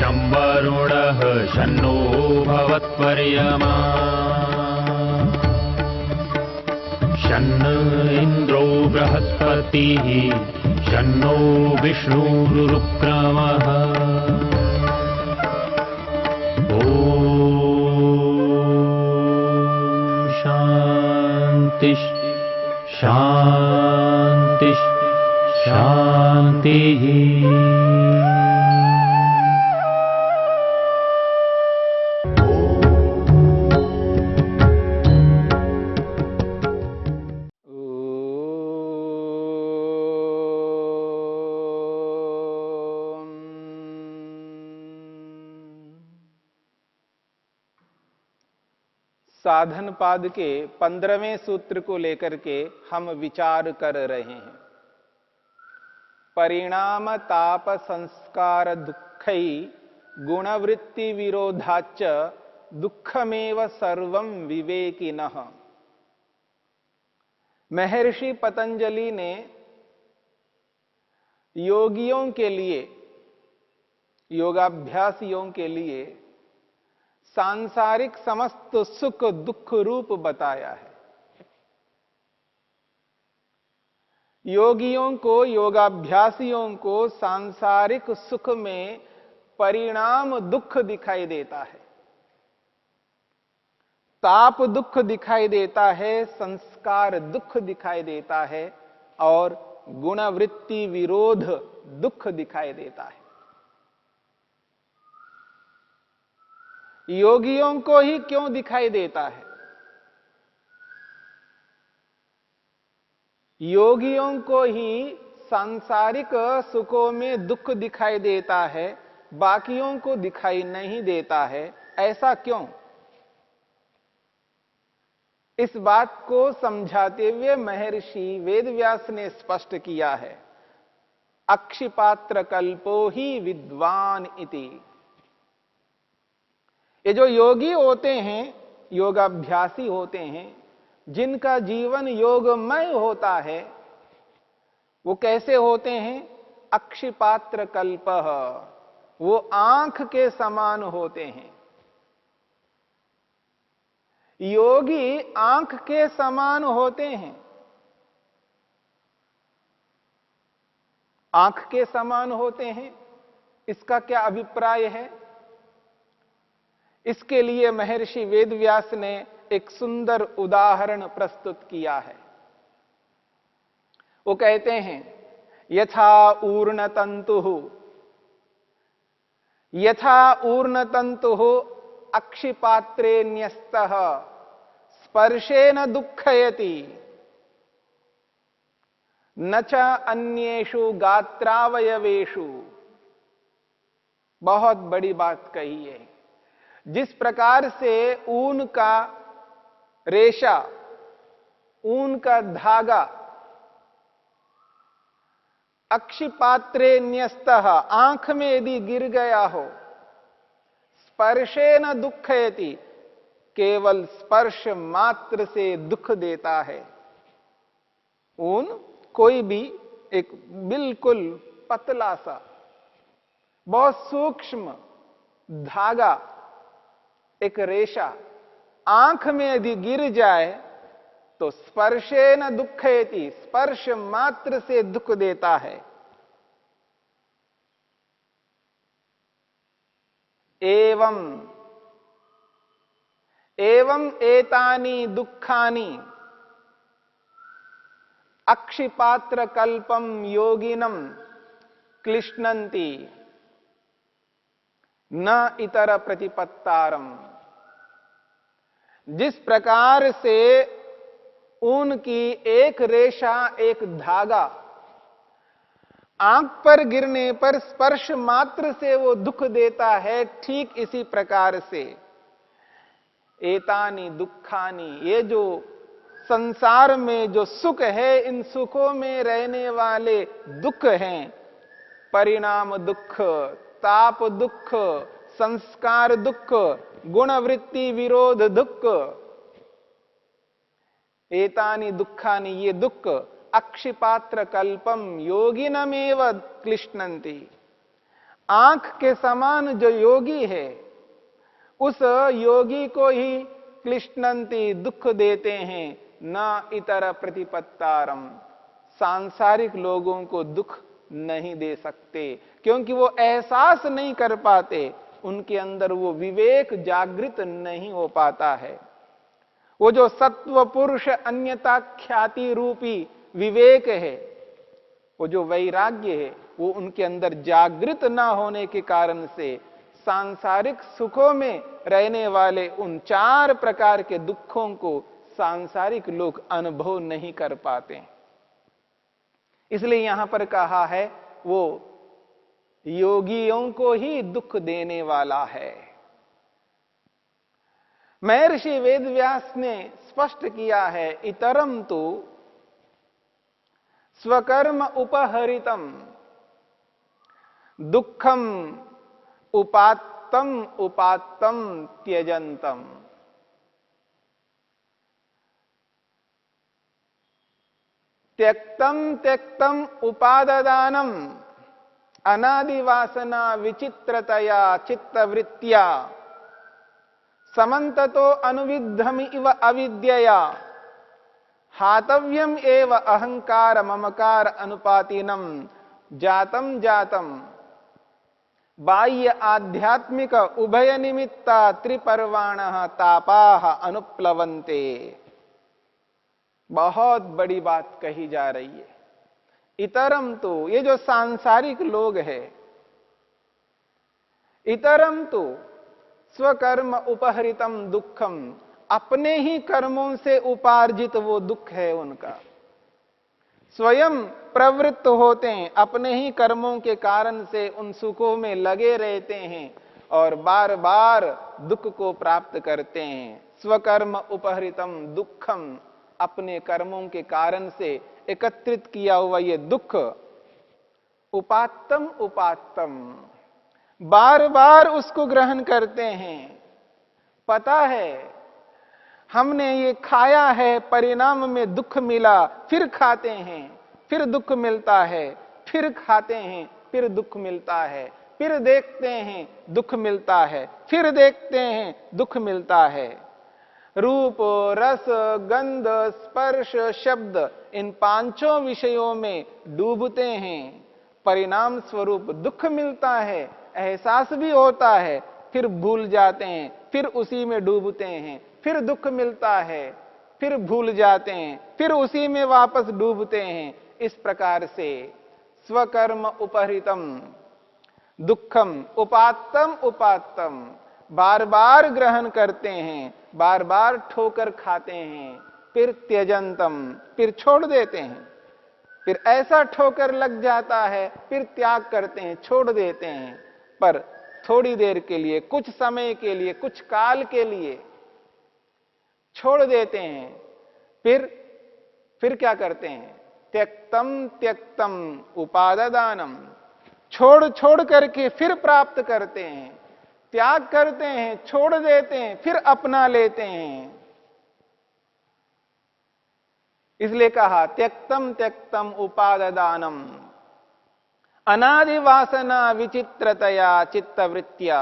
शं वरुणः शन्नो भवत्वर्यमा शन्न इन्द्रो बृहस्पतिः शन्नो विष्णुरुक्रमः ॐ शान्ति शान्ति शान्तिः। साधन पाद के 15वें सूत्र को लेकर के हम विचार कर रहे हैं। परिणाम ताप संस्कार दुःखै गुणवृत्ति विरोधाच्च दुःखमेव सर्वं विवेकिनः। महर्षि पतंजलि ने योगियों के लिए, योगाभ्यासियों के लिए सांसारिक समस्त सुख दुख रूप बताया है। योगियों को, योगाभ्यासियों को सांसारिक सुख में परिणाम दुख दिखाई देता है, ताप दुख दिखाई देता है, संस्कार दुख दिखाई देता है और गुणवृत्ति विरोध दुख दिखाई देता है। योगियों को ही क्यों दिखाई देता है? योगियों को ही सांसारिक सुखों में दुख दिखाई देता है, बाकियों को दिखाई नहीं देता है। ऐसा क्यों? इस बात को समझाते हुए महर्षि वेदव्यास ने स्पष्ट किया है, अक्षिपात्र कल्पो ही विद्वान इति। ये जो योगी होते हैं, योगाभ्यासी होते हैं, जिनका जीवन योगमय होता है, वो कैसे होते हैं? अक्षिपात्र कल्पः, वो आंख के समान होते हैं। योगी आंख के समान होते हैं। आंख के समान होते हैं, इसका क्या अभिप्राय है? इसके लिए महर्षि वेदव्यास ने एक सुंदर उदाहरण प्रस्तुत किया है। वो कहते हैं, यथा ऊर्णतंतुः, यथा ऊर्णतंतुः अक्षिपात्रे न्यस्तः स्पर्शेन दुःखयति न च अन्येषु गात्रावयवेषु। बहुत बड़ी बात कही है। जिस प्रकार से ऊन का रेशा, ऊन का धागा अक्षिपात्रे न्यस्तः, आंख में यदि गिर गया हो, स्पर्शेन दुःखयति, केवल स्पर्श मात्र से दुख देता है। ऊन कोई भी एक बिल्कुल पतला सा बहुत सूक्ष्म धागा, एक रेशा आंख में यदि गिर जाए तो स्पर्शेन दुःखयति, स्पर्श मात्र से दुख देता है। एवं एतानि दुःखानि अक्षिपात्र कल्पम योगिनम क्लिश्नन्ति न इतर प्रतिपत्तारम। जिस प्रकार से ऊन की एक रेशा, एक धागा आंख पर गिरने पर स्पर्श मात्र से वो दुख देता है, ठीक इसी प्रकार से एतानि दुखानि, ये जो संसार में जो सुख है, इन सुखों में रहने वाले दुख हैं, परिणाम दुख, ताप दुख, संस्कार दुख, गुणवृत्ति विरोध दुख, एतानि दुखानि, ये दुख अक्षिपात्र कल्पम योगिनमेव क्लिश्नन्ति, आंख के समान जो योगी है, उस योगी को ही क्लिष्णंती दुख देते हैं, न इतर प्रतिपत्तारम। सांसारिक लोगों को दुख नहीं दे सकते, क्योंकि वो एहसास नहीं कर पाते, उनके अंदर वो विवेक जागृत नहीं हो पाता है। वो जो सत्व पुरुष अन्यता ख्याति रूपी विवेक है, वो जो वैराग्य है, वो उनके अंदर जागृत ना होने के कारण से सांसारिक सुखों में रहने वाले उन 4 प्रकार के दुखों को सांसारिक लोग अनुभव नहीं कर पाते। इसलिए यहां पर कहा है वो योगियों को ही दुख देने वाला है। महर्षि वेदव्यास ने स्पष्ट किया है, इतरम तो स्वकर्म उपहरितम दुखम उपात्तम उपात्तम त्यजंतम। त्यक्तम त्यक्तम उपाददानम अनादिवासना विचित्रतया चित्तवृत्त्या समन्ततो अनुविद्धमि इव अविद्यया हातव्यम एव अहंकार ममकार अनुपातिनम जातम जातम बाह्य आध्यात्मिक उभय निमित्ता त्रिपर्वाणः तापाः अनुप्लवन्ते। बहुत बड़ी बात कही जा रही है। इतरम तो, ये जो सांसारिक लोग हैं, इतरम तो स्वकर्म उपहरितम दुखम, अपने ही कर्मों से उपार्जित वो दुख है उनका। स्वयं प्रवृत्त होते हैं, अपने ही कर्मों के कारण से उन सुखों में लगे रहते हैं और बार बार दुख को प्राप्त करते हैं। स्वकर्म उपहरितम दुखम, अपने कर्मों के कारण से एकत्रित किया हुआ ये दुख। उपात्तम उपात्तम, बार बार उसको ग्रहण करते हैं। पता है हमने ये खाया है, परिणाम में दुख मिला, फिर खाते हैं, फिर दुख मिलता है, फिर खाते हैं, फिर दुख मिलता है, फिर देखते हैं दुख मिलता है, फिर देखते हैं दुख मिलता है। रूप रस गंध स्पर्श शब्द, इन 5 विषयों में डूबते हैं, परिणाम स्वरूप दुख मिलता है, एहसास भी होता है, फिर भूल जाते हैं, फिर उसी में डूबते हैं, फिर दुख मिलता है, फिर भूल जाते हैं, फिर उसी में वापस डूबते हैं। इस प्रकार से स्वकर्म उपहरितम दुखम उपात्तम उपात्तम, बार बार ग्रहण करते हैं, बार बार ठोकर खाते हैं, फिर त्यजंतम, फिर छोड़ देते हैं। फिर ऐसा ठोकर लग जाता है, फिर त्याग करते हैं, छोड़ देते हैं, पर थोड़ी देर के लिए, कुछ समय के लिए, कुछ काल के लिए छोड़ देते हैं। फिर क्या करते हैं? त्यक्तम त्यक्तम उपाददानम, छोड़ छोड़ करके फिर प्राप्त करते हैं, त्याग करते हैं, छोड़ देते हैं, फिर अपना लेते हैं। इसलिए कहा त्यक्तम त्यक्तम उपाददानम अनादि वासना विचित्रतया चित्तवृत्त्या।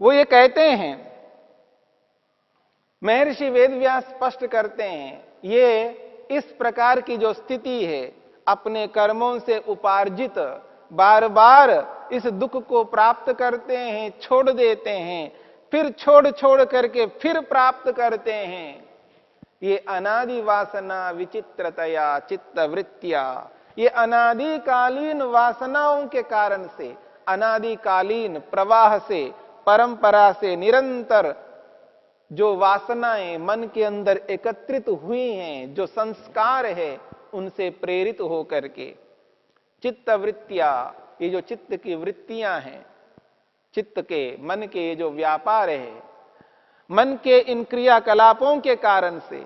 वो ये कहते हैं, महर्षि वेदव्यास स्पष्ट करते हैं, ये इस प्रकार की जो स्थिति है, अपने कर्मों से उपार्जित बार बार इस दुख को प्राप्त करते हैं, छोड़ देते हैं, फिर छोड़ छोड़ करके फिर प्राप्त करते हैं। ये अनादि वासना विचित्रतया चित्तवृत्त्या, ये अनादिकालीन वासनाओं के कारण से, अनादिकालीन प्रवाह से, परंपरा से निरंतर जो वासनाएं मन के अंदर एकत्रित हुई हैं, जो संस्कार है, उनसे प्रेरित होकर के चित्तवृत्तियां, ये जो चित्त की वृत्तियां हैं, चित्त के मन के ये जो व्यापार है, मन के इन क्रियाकलापों के कारण से,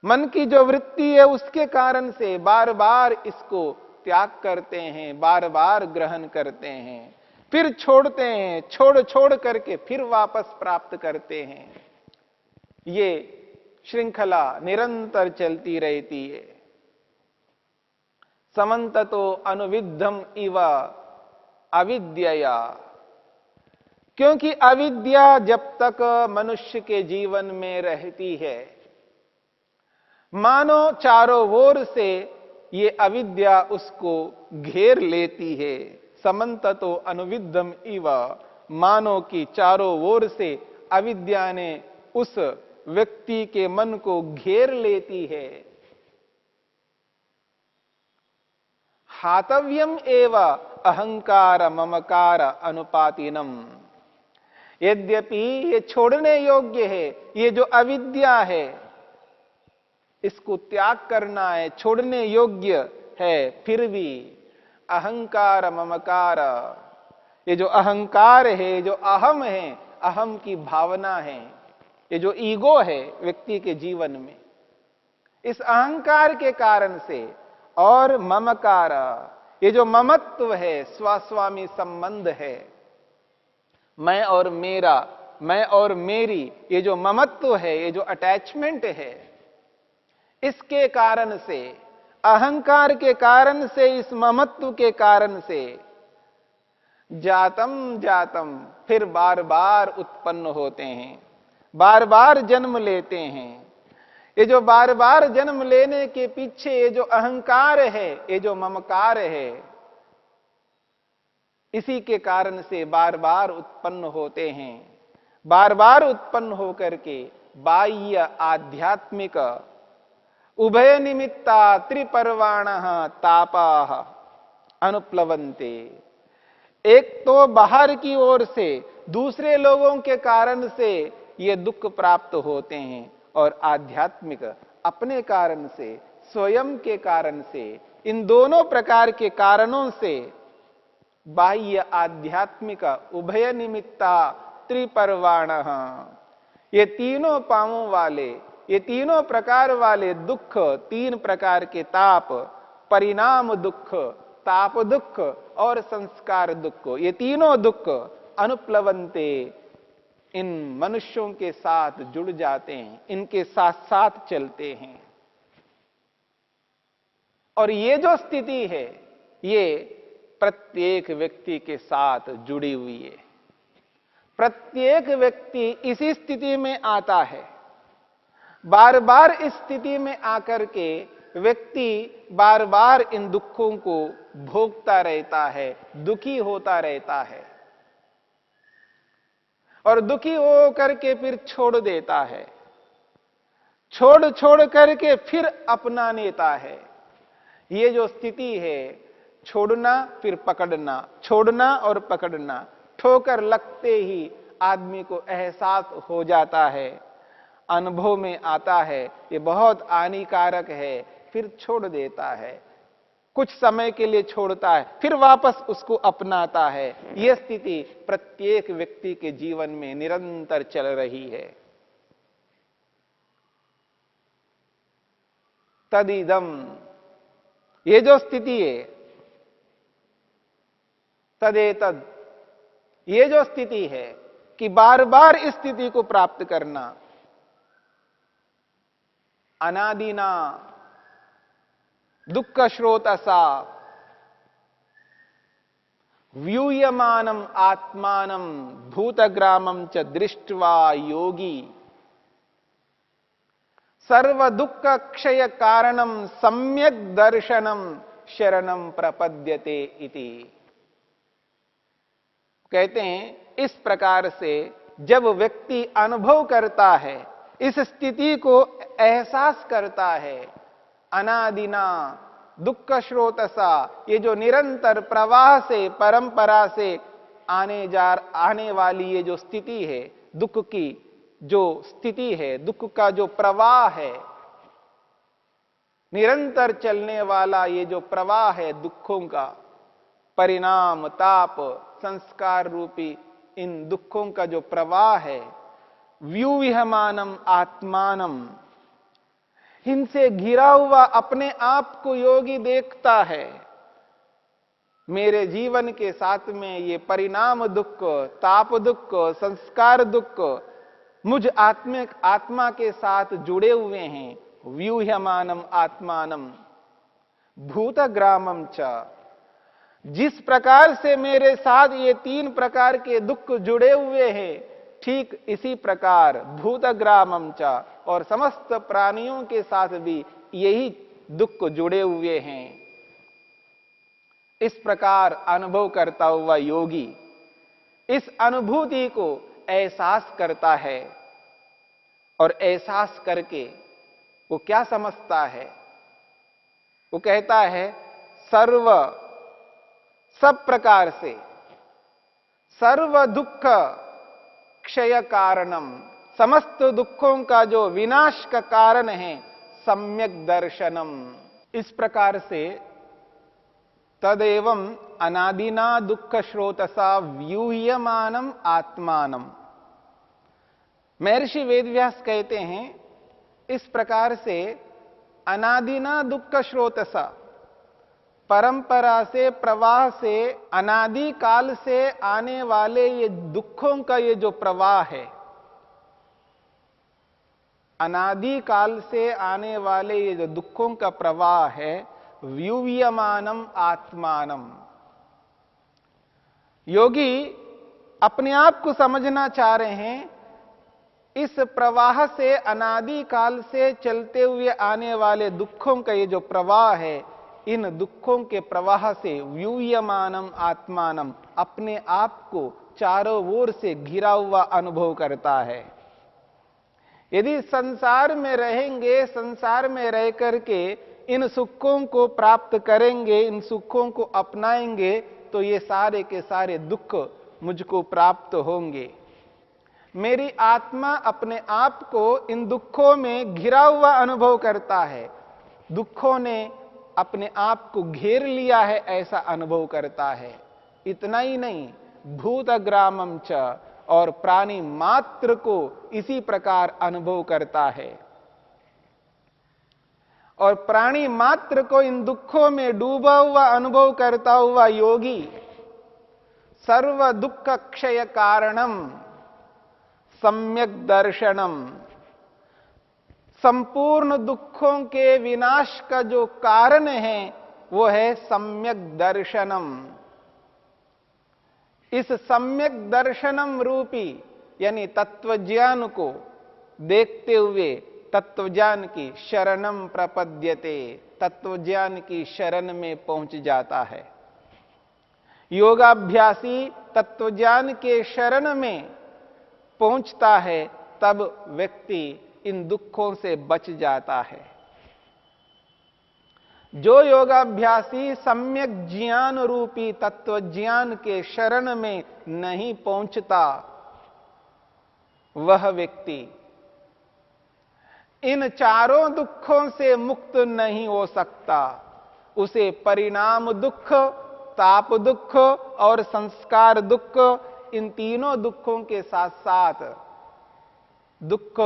मन की जो वृत्ति है उसके कारण से बार बार इसको त्याग करते हैं, बार बार ग्रहण करते हैं, फिर छोड़ते हैं, छोड़ छोड़ करके फिर वापस प्राप्त करते हैं। ये श्रृंखला निरंतर चलती रहती है। समन्ततो अनुविद्धम इव अविद्यया। क्योंकि अविद्या जब तक मनुष्य के जीवन में रहती है, मानो चारों ओर से ये अविद्या उसको घेर लेती है। समन्ततो अनुविद्धम इव, मानो कि चारों ओर से अविद्या ने उस व्यक्ति के मन को घेर लेती है। हातव्यम एव अहंकार ममकार अनुपातिनम। यद्यपि ये छोड़ने योग्य है, ये जो अविद्या है इसको त्याग करना है, छोड़ने योग्य है, फिर भी अहंकार ममकार, ये जो अहंकार है, जो अहम है, अहम की भावना है, ये जो ईगो है व्यक्ति के जीवन में, इस अहंकार के कारण से, और ममकार, ये जो ममत्व है, स्वास्वामी संबंध है, मैं और मेरा, मैं और मेरी, ये जो ममत्व है, ये जो अटैचमेंट है, इसके कारण से, अहंकार के कारण से, इस ममत्व के कारण से जातम जातम, फिर बार बार उत्पन्न होते हैं, बार बार जन्म लेते हैं। ये जो बार बार जन्म लेने के पीछे ये जो अहंकार है, ये जो ममकार है, इसी के कारण से बार बार उत्पन्न होते हैं। बार बार उत्पन्न होकर के बाह्य आध्यात्मिक उभय निमित्ता त्रिपर्वाण तापा अनुप्लवंते। एक तो बाहर की ओर से, दूसरे लोगों के कारण से ये दुख प्राप्त होते हैं, और आध्यात्मिक अपने कारण से, स्वयं के कारण से, इन दोनों प्रकार के कारणों से बाह्य आध्यात्मिक उभय निमित्ता त्रिपर्वाण, ये तीनों पांवों वाले, ये तीनों प्रकार वाले दुख, तीन प्रकार के ताप, परिणाम दुख, ताप दुख और संस्कार दुख, ये तीनों दुख अनुप्लवंते, इन मनुष्यों के साथ जुड़ जाते हैं, इनके साथ साथ चलते हैं। और ये जो स्थिति है, ये प्रत्येक व्यक्ति के साथ जुड़ी हुई है। प्रत्येक व्यक्ति इसी स्थिति में आता है। बार बार इस स्थिति में आकर के व्यक्ति बार बार इन दुखों को भोगता रहता है, दुखी होता रहता है, और दुखी हो करके फिर छोड़ देता है, छोड़ छोड़ करके फिर अपना लेता है। ये जो स्थिति है, छोड़ना फिर पकड़ना, छोड़ना और पकड़ना, ठोकर लगते ही आदमी को एहसास हो जाता है, अनुभव में आता है, ये बहुत हानिकारक है, फिर छोड़ देता है, कुछ समय के लिए छोड़ता है, फिर वापस उसको अपनाता है। यह स्थिति प्रत्येक व्यक्ति के जीवन में निरंतर चल रही है। तदिदम, ये जो स्थिति है, तदेतद, ये जो स्थिति है कि बार बार इस स्थिति को प्राप्त करना, अनादिना दुख श्रोतसा व्यूयमानम आत्मानम भूतग्रामम च दृष्ट्वा योगी सर्व दुख क्षय कारणम सम्यक दर्शनम शरणम प्रपद्यते इति। कहते हैं, इस प्रकार से जब व्यक्ति अनुभव करता है, इस स्थिति को एहसास करता है, अनादिना दुख स्रोतसा, ये जो निरंतर प्रवाह से, परंपरा से आने वाली ये जो स्थिति है, दुख की जो स्थिति है, दुख का जो प्रवाह है, निरंतर चलने वाला ये जो प्रवाह है दुखों का, परिणाम, ताप, संस्कार रूपी इन दुखों का जो प्रवाह है, व्यूविहमानम आत्मानम, इनसे घिरा हुआ अपने आप को योगी देखता है। मेरे जीवन के साथ में ये परिणाम दुख, ताप दुख, संस्कार दुख मुझ आत्मा के साथ जुड़े हुए हैं। व्यूह्यमानम आत्मानम, भूतग्रामम च। जिस प्रकार से मेरे साथ ये 3 प्रकार के दुख जुड़े हुए हैं, ठीक इसी प्रकार भूतग्रामम च, और समस्त प्राणियों के साथ भी यही दुख जुड़े हुए हैं। इस प्रकार अनुभव करता हुआ योगी इस अनुभूति को एहसास करता है, और एहसास करके वो क्या समझता है? वो कहता है सब प्रकार से सर्व दुख क्षय कारणम, समस्त दुखों का जो विनाश का कारण है, सम्यक दर्शनम। इस प्रकार से तदेवं अनादिना दुख स्रोतसा व्यूह्यमानम आत्मानम। महर्षि वेदव्यास कहते हैं इस प्रकार से अनादिना दुख स्रोतसा, परंपरा से प्रवाह से अनादि काल से आने वाले ये दुखों का ये जो प्रवाह है, अनादि काल से आने वाले ये जो दुखों का प्रवाह है, व्यूह्यमानम आत्मानम। योगी अपने आप को समझना चाह रहे हैं इस प्रवाह से, अनादि काल से चलते हुए आने वाले दुखों का ये जो प्रवाह है, इन दुखों के प्रवाह से व्यूह्यमानम आत्मानम, अपने आप को चारों ओर से घिरा हुआ अनुभव करता है। यदि संसार में रहेंगे, संसार में रह करके इन सुखों को प्राप्त करेंगे, इन सुखों को अपनाएंगे, तो ये सारे के सारे दुख मुझको प्राप्त होंगे। मेरी आत्मा अपने आप को इन दुखों में घिरा हुआ अनुभव करता है, दुखों ने अपने आप को घेर लिया है ऐसा अनुभव करता है। इतना ही नहीं, भूतग्रामम च, और प्राणी मात्र को इसी प्रकार अनुभव करता है। और प्राणी मात्र को इन दुखों में डूबा हुआ अनुभव करता हुआ योगी सर्व दुख क्षय कारणम सम्यक दर्शनम, संपूर्ण दुखों के विनाश का जो कारण है वो है सम्यक दर्शनम। इस सम्यक दर्शनम रूपी यानी तत्वज्ञान को देखते हुए तत्वज्ञान की शरणम प्रपद्यते, तत्वज्ञान की शरण में पहुंच जाता है। योगाभ्यासी तत्वज्ञान के शरण में पहुंचता है, तब व्यक्ति इन दुखों से बच जाता है। जो योगाभ्यासी सम्यक ज्ञान रूपी तत्वज्ञान के शरण में नहीं पहुंचता, वह व्यक्ति इन चारों दुखों से मुक्त नहीं हो सकता। उसे परिणाम दुख, ताप दुख और संस्कार दुख, इन तीनों दुखों के साथ साथ दुख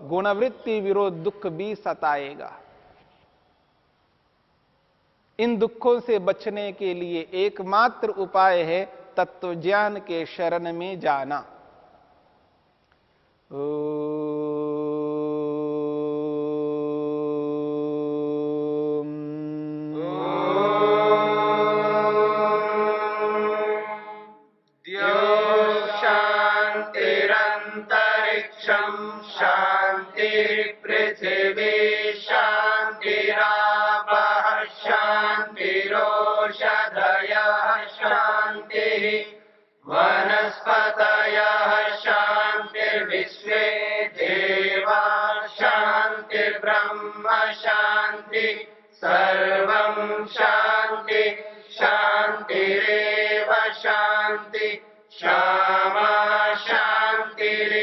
गुणवृत्ति विरोध दुख भी सताएगा। इन दुखों से बचने के लिए एकमात्र उपाय है तत्वज्ञान के शरण में जाना। सर्वं शांति शांतिरेव शांति, क्षमा शांतिरेव